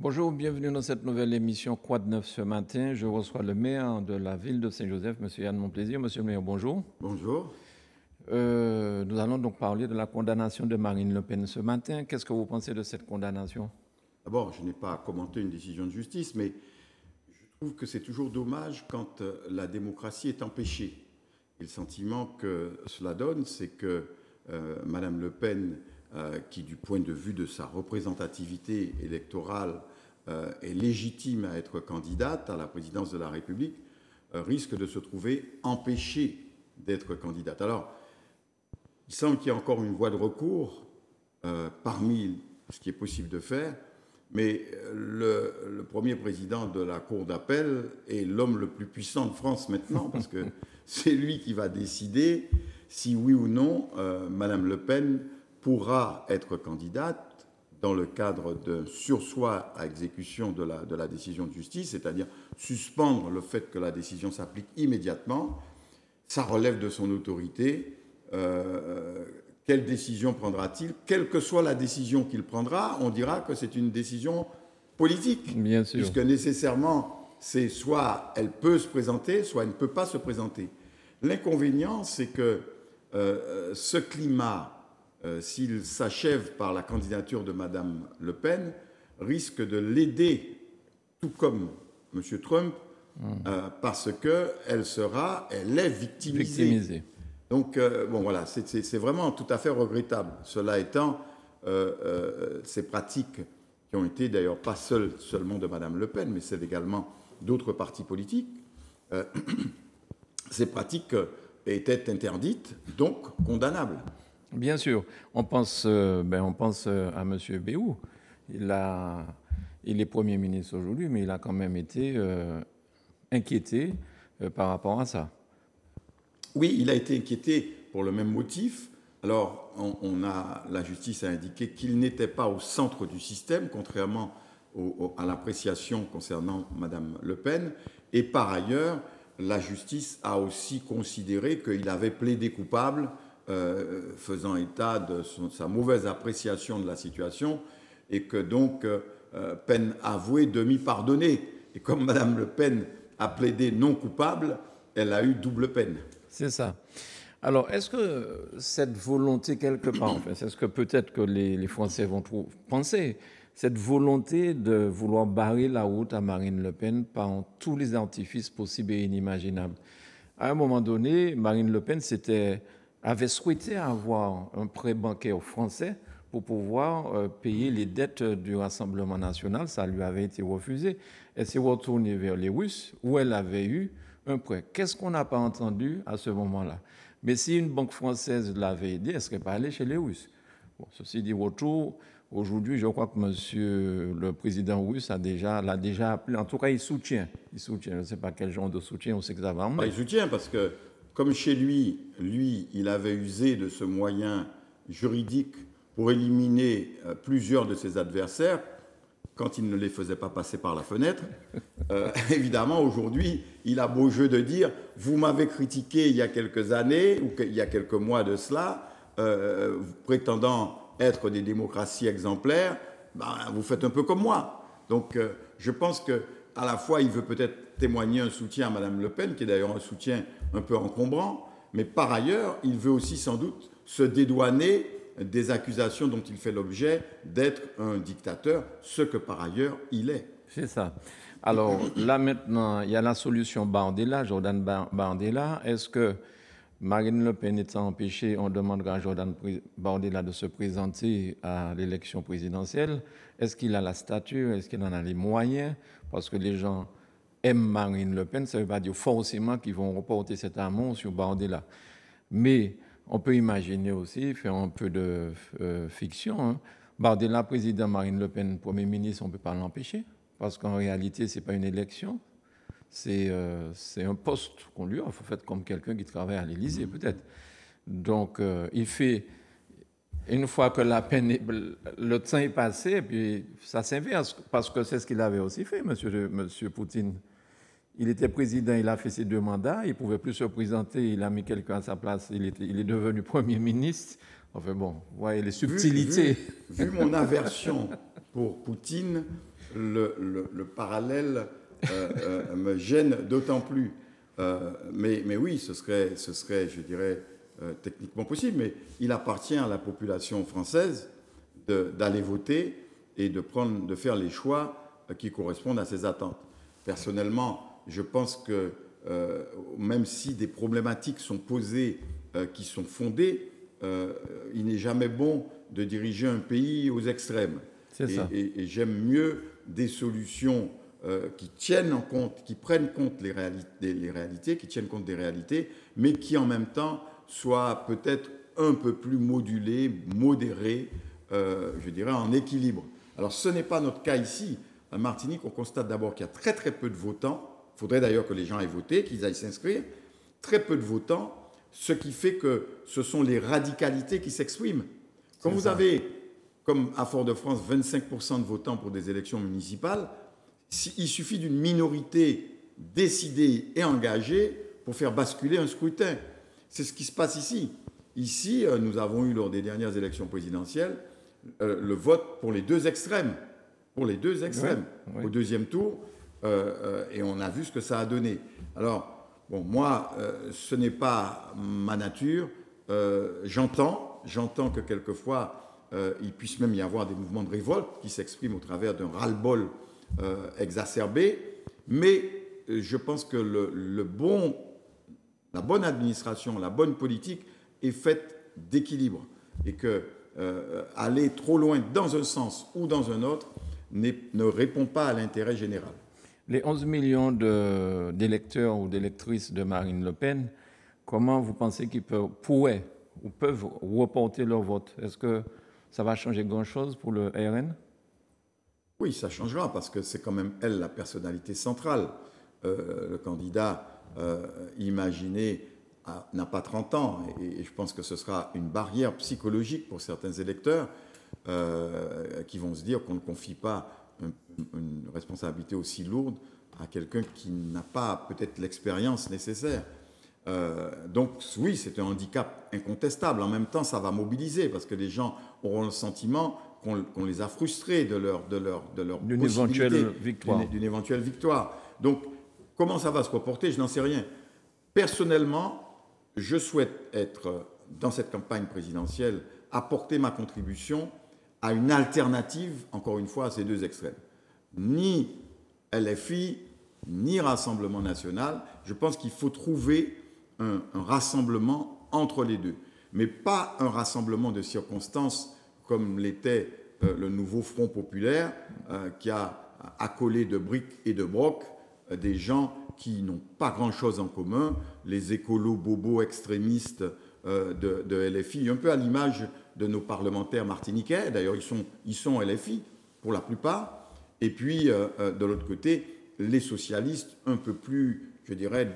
Bonjour, bienvenue dans cette nouvelle émission Quoi de neuf ce matin. Je reçois le maire de la ville de Saint-Joseph, M. Yann Monplaisir. Monsieur le maire, bonjour. Bonjour. Nous allons donc parler de la condamnation de Marine Le Pen ce matin. Qu'est-ce que vous pensez de cette condamnation? D'abord, je n'ai pas à commenter une décision de justice, mais je trouve que c'est toujours dommage quand la démocratie est empêchée. Et le sentiment que cela donne, c'est que Madame Le Pen, qui du point de vue de sa représentativité électorale est légitime à être candidate à la présidence de la République, risque de se trouver empêchée d'être candidate. Alors, il semble qu'il y ait encore une voie de recours parmi ce qui est possible de faire, mais le premier président de la Cour d'appel est l'homme le plus puissant de France maintenant, parce que c'est lui qui va décider si oui ou non Madame Le Pen pourra être candidate dans le cadre d'un surseoir à exécution de la décision de justice, c'est-à-dire suspendre le fait que la décision s'applique immédiatement. Ça relève de son autorité. Quelle décision prendra-t-il? Quelle que soit la décision qu'il prendra, on dira que c'est une décision politique. Bien sûr. Puisque nécessairement, c'est soit elle peut se présenter, soit elle ne peut pas se présenter. L'inconvénient, c'est que ce climat, s'il s'achève par la candidature de Mme Le Pen, risque de l'aider, tout comme M. Trump, parce qu'elle est victimisée. Donc, bon, voilà, c'est vraiment tout à fait regrettable. Cela étant, ces pratiques qui ont été d'ailleurs pas seulement de Mme Le Pen, mais celles également d'autres partis politiques, ces pratiques étaient interdites, donc condamnables. Bien sûr. On pense à M. Béou. Il est Premier ministre aujourd'hui, mais il a quand même été inquiété par rapport à ça. Oui, il a été inquiété pour le même motif. Alors, la justice a indiqué qu'il n'était pas au centre du système, contrairement à l'appréciation concernant Mme Le Pen. Et par ailleurs, la justice a aussi considéré qu'il avait plaidé coupable, faisant état de sa mauvaise appréciation de la situation, et que donc, peine avouée, demi-pardonnée. Et comme Mme Le Pen a plaidé non coupable, elle a eu double peine. C'est ça. Alors, est-ce que cette volonté, quelque part, enfin, c'est ce que peut-être que les Français vont penser, cette volonté de vouloir barrer la route à Marine Le Pen par tous les artifices possibles et inimaginables. À un moment donné, Marine Le Pen avait souhaité avoir un prêt bancaire français pour pouvoir payer les dettes du Rassemblement national. Ça lui avait été refusé. Elle s'est retournée vers les Russes, où elle avait eu un prêt. Qu'est-ce qu'on n'a pas entendu à ce moment-là? Mais si une banque française l'avait aidé, elle ne serait pas allée chez les Russes. Bon, ceci dit, retour, aujourd'hui, je crois que monsieur le président russe l'a déjà appelé. En tout cas, il soutient. Je ne sais pas quel genre de soutien, on sait que ça va emmener. Il soutient parce que, comme chez lui, il avait usé de ce moyen juridique pour éliminer plusieurs de ses adversaires, quand il ne les faisait pas passer par la fenêtre. Évidemment, aujourd'hui, il a beau jeu de dire « Vous m'avez critiqué il y a quelques années, ou il y a quelques mois de cela, prétendant être des démocraties exemplaires, vous faites un peu comme moi. » Donc, je pense qu'à la fois, il veut peut-être témoigner un soutien à Mme Le Pen, qui est d'ailleurs un soutien un peu encombrant, mais par ailleurs, il veut aussi sans doute se dédouaner des accusations dont il fait l'objet d'être un dictateur, ce que par ailleurs il est. C'est ça. Alors là maintenant, il y a la solution Bardella, Jordan Bardella. Est-ce que Marine Le Pen étant empêchée, on demandera à Jordan Bardella de se présenter à l'élection présidentielle? Est-ce qu'il a la stature? Est-ce qu'il en a les moyens? Parce que les gens aiment Marine Le Pen, ça ne veut pas dire forcément qu'ils vont reporter cet amour sur Bardella. Mais on peut imaginer aussi, faire un peu de fiction, hein. Bardella, président, Marine Le Pen, Premier ministre, on ne peut pas l'empêcher, parce qu'en réalité, ce n'est pas une élection, c'est un poste qu'on lui offre, en fait, comme quelqu'un qui travaille à l'Élysée, peut-être. Donc, il fait, une fois que le temps est passé, puis ça s'inverse, parce que c'est ce qu'il avait aussi fait, monsieur Poutine. Il était président, il a fait ses 2 mandats, il ne pouvait plus se présenter, il a mis quelqu'un à sa place, il est devenu Premier ministre. Enfin bon, vous voyez les subtilités. Vu mon aversion pour Poutine, le parallèle me gêne d'autant plus. Mais oui, ce serait, je dirais, techniquement possible. Mais il appartient à la population française d'aller voter et de faire les choix qui correspondent à ses attentes. Personnellement, je pense que même si des problématiques sont posées qui sont fondées, il n'est jamais bon de diriger un pays aux extrêmes. C'est ça. Et j'aime mieux des solutions qui tiennent en compte, qui prennent compte les réalités, qui tiennent compte des réalités, mais qui en même temps soient peut-être un peu plus modulées, modérées, je dirais en équilibre. Alors ce n'est pas notre cas ici. En Martinique, on constate d'abord qu'il y a très très peu de votants. Il faudrait d'ailleurs que les gens aillent voter, qu'ils aillent s'inscrire. Très peu de votants, ce qui fait que ce sont les radicalités qui s'expriment. Quand vous avez, comme à Fort-de-France, 25% de votants pour des élections municipales, il suffit d'une minorité décidée et engagée pour faire basculer un scrutin. C'est ce qui se passe ici. Ici, nous avons eu lors des dernières élections présidentielles le vote pour les deux extrêmes. Pour les deux extrêmes, au deuxième tour, et on a vu ce que ça a donné. Alors, bon, moi, ce n'est pas ma nature. J'entends que quelquefois, il puisse même y avoir des mouvements de révolte qui s'expriment au travers d'un ras-le-bol exacerbé, mais je pense que la bonne administration, la bonne politique est faite d'équilibre, et que aller trop loin dans un sens ou dans un autre ne répond pas à l'intérêt général. Les 11 millions d'électeurs ou d'électrices de Marine Le Pen, comment vous pensez qu'ils pourraient ou peuvent reporter leur vote? Est-ce que ça va changer grand-chose pour le RN? Oui, ça changera parce que c'est quand même elle la personnalité centrale. Le candidat imaginé n'a pas 30 ans et je pense que ce sera une barrière psychologique pour certains électeurs qui vont se dire qu'on ne confie pas une responsabilité aussi lourde à quelqu'un qui n'a pas peut-être l'expérience nécessaire. Donc oui, c'est un handicap incontestable. En même temps, ça va mobiliser parce que les gens auront le sentiment qu'on les a frustrés de leur d'une éventuelle victoire. D'une éventuelle victoire. Donc, comment ça va se reporter, je n'en sais rien. Personnellement, je souhaite être, dans cette campagne présidentielle, apporter ma contribution à une alternative, encore une fois, à ces deux extrêmes. Ni LFI, ni Rassemblement national. Je pense qu'il faut trouver un rassemblement entre les deux. Mais pas un rassemblement de circonstances comme l'était le nouveau Front populaire qui a accolé de briques et de brocs des gens qui n'ont pas grand-chose en commun, les écolos bobos extrémistes de LFI, un peu à l'image de nos parlementaires martiniquais. D'ailleurs, ils sont LFI pour la plupart. Et puis, de l'autre côté, les socialistes un peu plus, je dirais,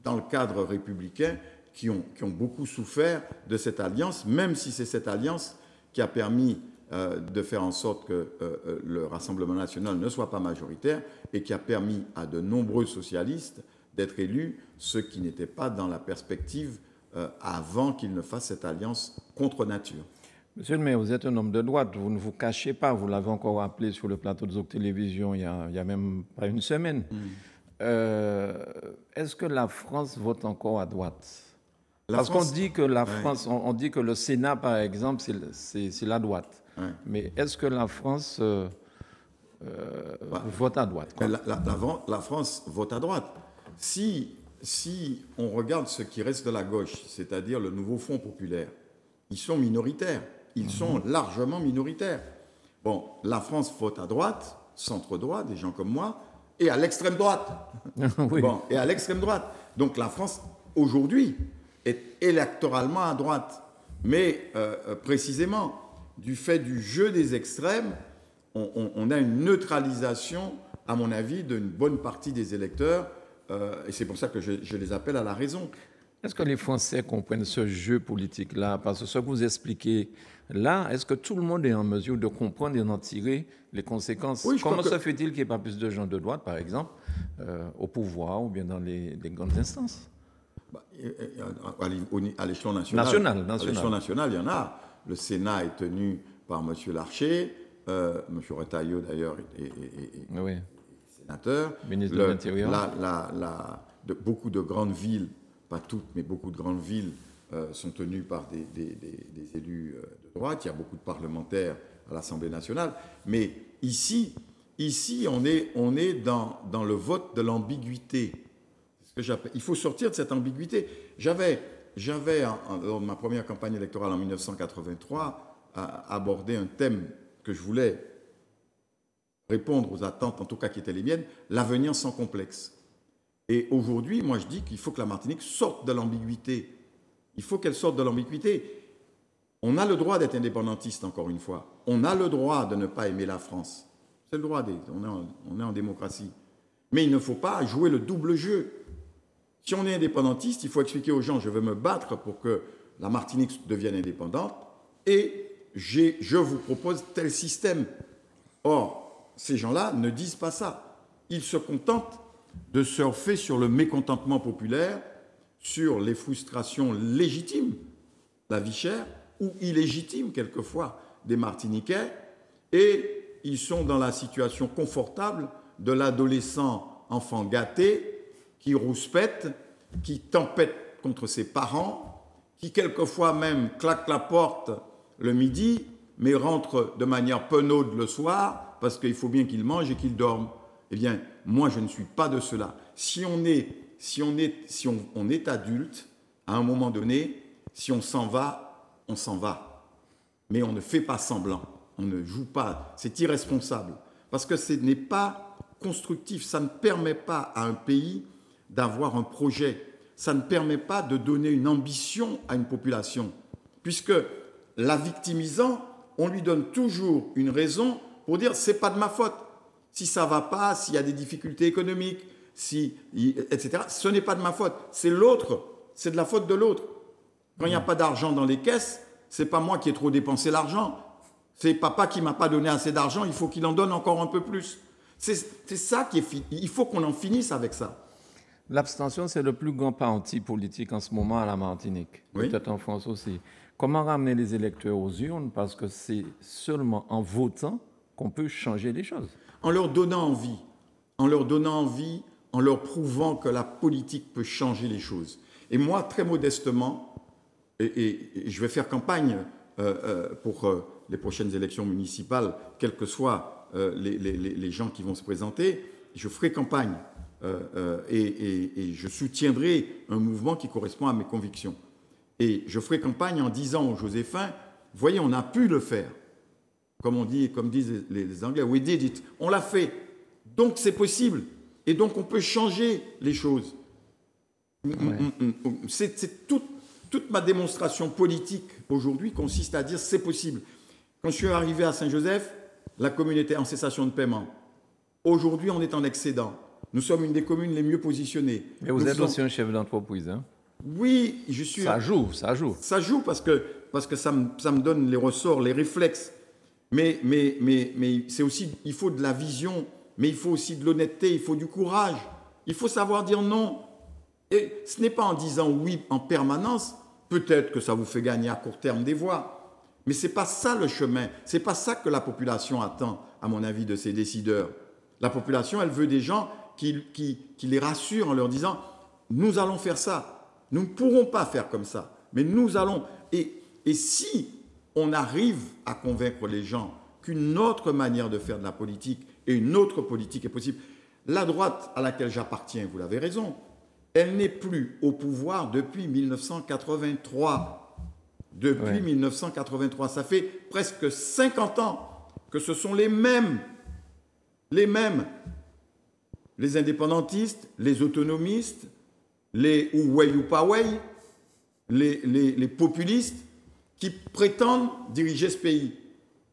dans le cadre républicain, qui ont beaucoup souffert de cette alliance, même si c'est cette alliance qui a permis de faire en sorte que le Rassemblement national ne soit pas majoritaire et qui a permis à de nombreux socialistes d'être élus, ceux qui n'étaient pas dans la perspective avant qu'ils ne fassent cette alliance contre nature. Monsieur le maire, vous êtes un homme de droite, vous ne vous cachez pas, vous l'avez encore rappelé sur le plateau de Zouk Télévision il y a même pas une semaine. Est-ce que la France vote encore à droite? Parce qu'on dit que la France, on dit que le Sénat, par exemple, c'est la droite. Ouais. Mais est-ce que la France vote à droite? La France vote à droite. Si on regarde ce qui reste de la gauche, c'est-à-dire le nouveau Front populaire, ils sont minoritaires. Ils sont largement minoritaires. Bon, la France vote à droite, centre-droit, des gens comme moi, et à l'extrême droite. Oui. Bon, et à l'extrême droite. Donc la France, aujourd'hui, est électoralement à droite. Mais précisément, du fait du jeu des extrêmes, on a une neutralisation, à mon avis, d'une bonne partie des électeurs. Et c'est pour ça que je les appelle à la raison. Est-ce que les Français comprennent ce jeu politique-là? Parce que ce que vous expliquez là, est-ce que tout le monde est en mesure de comprendre et d'en tirer les conséquences? Oui, comment se fait-il qu'il n'y ait pas plus de gens de droite, par exemple, au pouvoir ou bien dans les grandes instances? À l'échelon national. À l'échelon national, il y en a. Le Sénat est tenu par M. Larcher. M. Retailleau d'ailleurs est Oui, sénateur, ministre de l'Intérieur. beaucoup de grandes villes, pas toutes, mais beaucoup de grandes villes sont tenues par des élus de droite. Il y a beaucoup de parlementaires à l'Assemblée nationale. Mais ici on est dans le vote de l'ambiguïté. Il faut sortir de cette ambiguïté. J'avais, lors de ma première campagne électorale en 1983, abordé un thème que je voulais répondre aux attentes, en tout cas qui étaient les miennes, l'avenir sans complexe. Et aujourd'hui, moi je dis qu'il faut que la Martinique sorte de l'ambiguïté. Il faut qu'elle sorte de l'ambiguïté. On a le droit d'être indépendantiste, encore une fois. On a le droit de ne pas aimer la France. C'est le droit, on est en démocratie. Mais il ne faut pas jouer le double jeu. Si on est indépendantiste, il faut expliquer aux gens, je veux me battre pour que la Martinique devienne indépendante et je vous propose tel système. Or, ces gens-là ne disent pas ça. Ils se contentent de surfer sur le mécontentement populaire, sur les frustrations légitimes, la vie chère, ou illégitimes quelquefois, des Martiniquais, et ils sont dans la situation confortable de l'adolescent enfant gâté qui rouspète, qui tempête contre ses parents, qui quelquefois même claque la porte le midi, mais rentre de manière penaude le soir, parce qu'il faut bien qu'il mange et qu'il dorme. Eh bien, moi, je ne suis pas de cela. Si on est adulte, à un moment donné, si on s'en va, on s'en va. Mais on ne fait pas semblant, on ne joue pas, c'est irresponsable. Parce que ce n'est pas constructif, ça ne permet pas à un pays d'avoir un projet, ça ne permet pas de donner une ambition à une population. Puisque la victimisant, on lui donne toujours une raison pour dire « c'est pas de ma faute ». Si ça ne va pas, s'il y a des difficultés économiques, etc., ce n'est pas de ma faute, c'est l'autre, c'est de la faute de l'autre. Quand il n'y a pas d'argent dans les caisses, ce n'est pas moi qui ai trop dépensé l'argent, c'est papa qui ne m'a pas donné assez d'argent, il faut qu'il en donne encore un peu plus. C'est ça qui est fini. Il faut qu'on en finisse avec ça. L'abstention, c'est le plus grand parti politique en ce moment à la Martinique, oui. Peut-être en France aussi. Comment ramener les électeurs aux urnes? Parce que c'est seulement en votant qu'on peut changer les choses. En leur donnant envie, en leur prouvant que la politique peut changer les choses. Et moi, très modestement, et je vais faire campagne pour les prochaines élections municipales, quels que soient les gens qui vont se présenter, je ferai campagne et je soutiendrai un mouvement qui correspond à mes convictions. Et je ferai campagne en disant aux Joséphins, voyez, on a pu le faire. Comme disent les Anglais, we did it. On l'a fait. Donc c'est possible. Et donc on peut changer les choses. Ouais. C'est toute ma démonstration politique aujourd'hui consiste à dire c'est possible. Quand je suis arrivé à Saint-Joseph, la commune était en cessation de paiement. Aujourd'hui, on est en excédent. Nous sommes une des communes les mieux positionnées. Mais vous êtes aussi un chef d'entreprise, hein? Oui, je suis... Ça joue. Ça joue parce que ça me donne les ressorts, les réflexes. Mais c'est aussi, il faut de la vision, mais il faut aussi de l'honnêteté, il faut du courage. Il faut savoir dire non. Et ce n'est pas en disant oui en permanence, peut-être que ça vous fait gagner à court terme des voix. Mais ce n'est pas ça le chemin. Ce n'est pas ça que la population attend, à mon avis, de ses décideurs. La population, elle veut des gens qui les rassurent en leur disant « nous allons faire ça. Nous ne pourrons pas faire comme ça, mais nous allons... » Et si on arrive à convaincre les gens qu'une autre manière de faire de la politique et une autre politique est possible, la droite à laquelle j'appartiens, vous l'avez raison, elle n'est plus au pouvoir depuis 1983. Depuis 1983, ça fait presque 50 ans que ce sont les mêmes, les indépendantistes, les autonomistes, les ouai ou pas ouai, les populistes qui prétendent diriger ce pays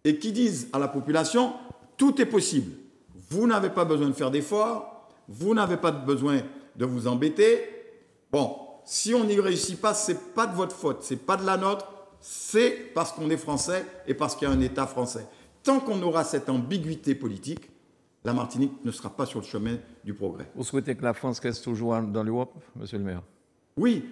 et qui disent à la population tout est possible. Vous n'avez pas besoin de faire d'efforts, vous n'avez pas besoin de vous embêter. Bon, si on n'y réussit pas, ce n'est pas de votre faute, ce n'est pas de la nôtre, c'est parce qu'on est français et parce qu'il y a un État français. Tant qu'on aura cette ambiguïté politique, la Martinique ne sera pas sur le chemin du progrès. Vous souhaitez que la France reste toujours dans l'Europe, monsieur le maire? Oui,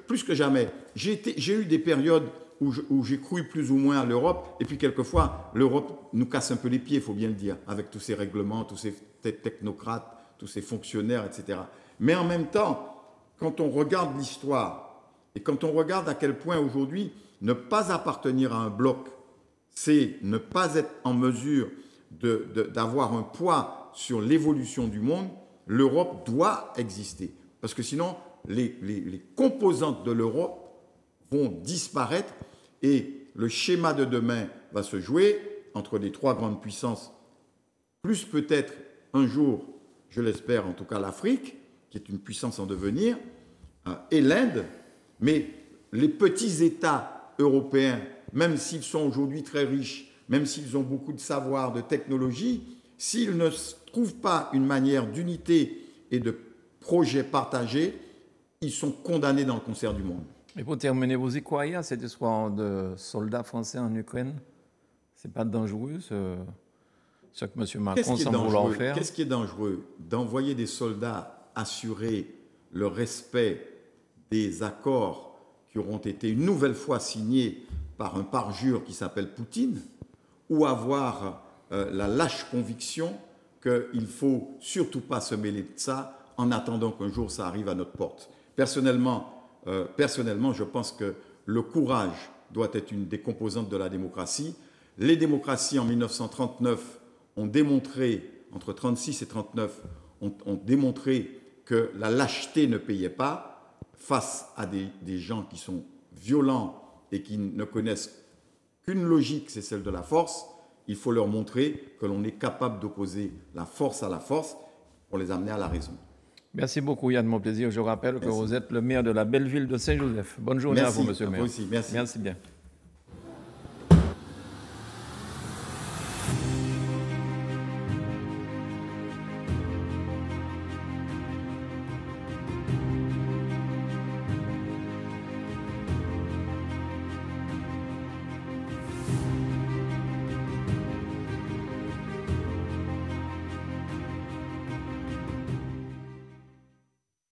plus que jamais. J'ai eu des périodes où j'ai cru plus ou moins à l'Europe. Et puis quelquefois, l'Europe nous casse un peu les pieds, il faut bien le dire, avec tous ces règlements, tous ces technocrates, tous ces fonctionnaires, etc. Mais en même temps, quand on regarde l'histoire et quand on regarde à quel point aujourd'hui ne pas appartenir à un bloc, c'est ne pas être en mesure d'avoir un poids sur l'évolution du monde, l'Europe doit exister. Parce que sinon, les composantes de l'Europe vont disparaître et le schéma de demain va se jouer entre les trois grandes puissances, plus peut-être un jour, je l'espère en tout cas l'Afrique, qui est une puissance en devenir, et l'Inde, mais les petits États européens, même s'ils sont aujourd'hui très riches, même s'ils ont beaucoup de savoir, de technologie, s'ils ne trouvent pas une manière d'unité et de projet partagé, ils sont condamnés dans le concert du monde. Et pour terminer, vous y croyez à cette histoire de soldats français en Ukraine? C'est pas dangereux, ce que M. Macron semble vouloir faire? Qu'est-ce qui est dangereux? D'envoyer des soldats assurer le respect des accords qui auront été une nouvelle fois signés par un parjure qui s'appelle Poutine, ou avoir la lâche conviction qu'il ne faut surtout pas se mêler de ça en attendant qu'un jour ça arrive à notre porte. Personnellement, je pense que le courage doit être une des composantes de la démocratie. Les démocraties en 1939 ont démontré, entre 1936 et 1939, ont démontré que la lâcheté ne payait pas face à des gens qui sont violents et qui ne connaissent qu'une logique, c'est celle de la force. Il faut leur montrer que l'on est capable d'opposer la force à la force pour les amener à la raison. Merci beaucoup Yann Monplaisir. Je rappelle que vous êtes le maire de la belle ville de Saint-Joseph. Bonne journée à vous, monsieur le maire. Merci. Merci bien.